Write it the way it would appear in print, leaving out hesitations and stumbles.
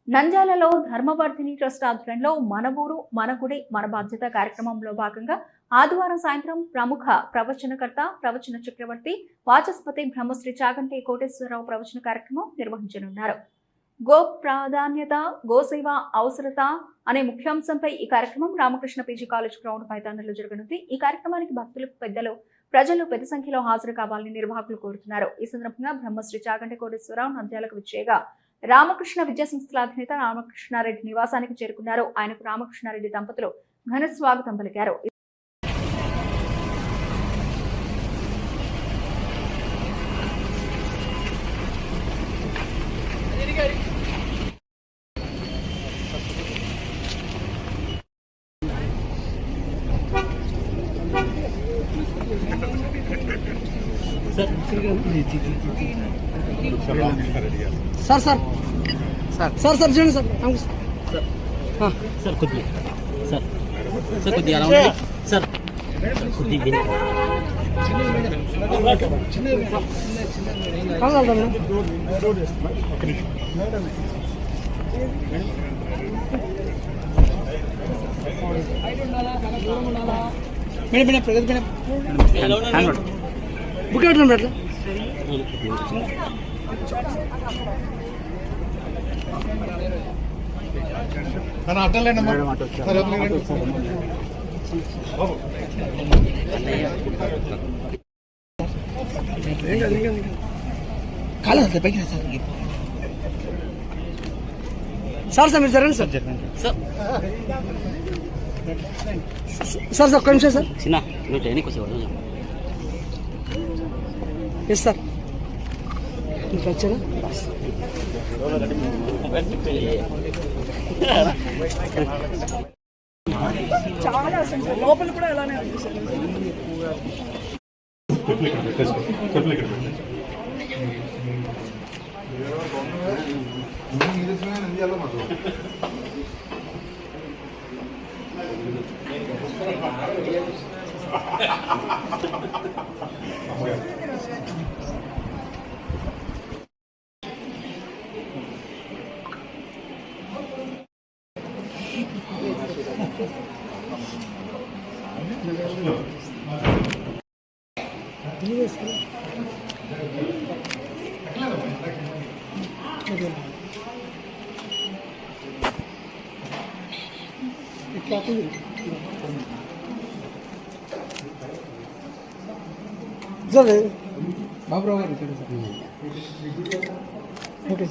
నంద్యాలలో ధర్మవర్ధిని ట్రస్ట్ ఆధ్వర్యంలో మన ఊరు మన గుడి మన బాధ్యత కార్యక్రమంలో భాగంగా ఆదివారం సాయంత్రం ప్రముఖ ప్రవచనకర్త ప్రవచన చక్రవర్తి వాచస్పతి బ్రహ్మశ్రీ చాగంటి కోటేశ్వరరావు ప్రవచన కార్యక్రమం నిర్వహించనున్నారు. గో ప్రాధాన్యత గోసేవ అవసరత అనే ముఖ్యాంశంపై ఈ కార్యక్రమం రామకృష్ణ పీజీ కాలేజ్ గ్రౌండ్ మైదానంలో జరగనుంది. ఈ కార్యక్రమానికి భక్తులు పెద్దలు ప్రజలు పెద్ద సంఖ్యలో హాజరు కావాలని నిర్వాహకులు కోరుతున్నారు. ఈ సందర్భంగా బ్రహ్మశ్రీ చాగంటి కోటేశ్వరరావు నంద్యాలకు విచ్చేయగా రామకృష్ణ విద్యా సంస్థల అధినేత రామకృష్ణారెడ్డి నివాసానికి చేరుకున్నారు. ఆయనకు రామకృష్ణారెడ్డి దంపతులు ఘన స్వాగతం పలికారు. Sir sir sir sir sir ji sir हाँ सर खुद सर सर खुद आ रहा हूँ सर खुद ही कहाँ चलता है मैंने मैंने प्रगति मैंने बुक बैठना बैठना ನಾನು ಅಡ್ಡಲ್ಲೇನಮ್ಮ ಸರ್ ಕಾಲ ಅಂತ bike sir sir sir sir sir sir sir ಕೌನ್ ಸರ್ చిన్న నువ్వు ట్రైనింగ్ వచ్చేవాడు ఎస్ సార్ ఇంకా వచ్చానా చాలా లోపల కూడా అలానే బాబురావు గారు ఓకే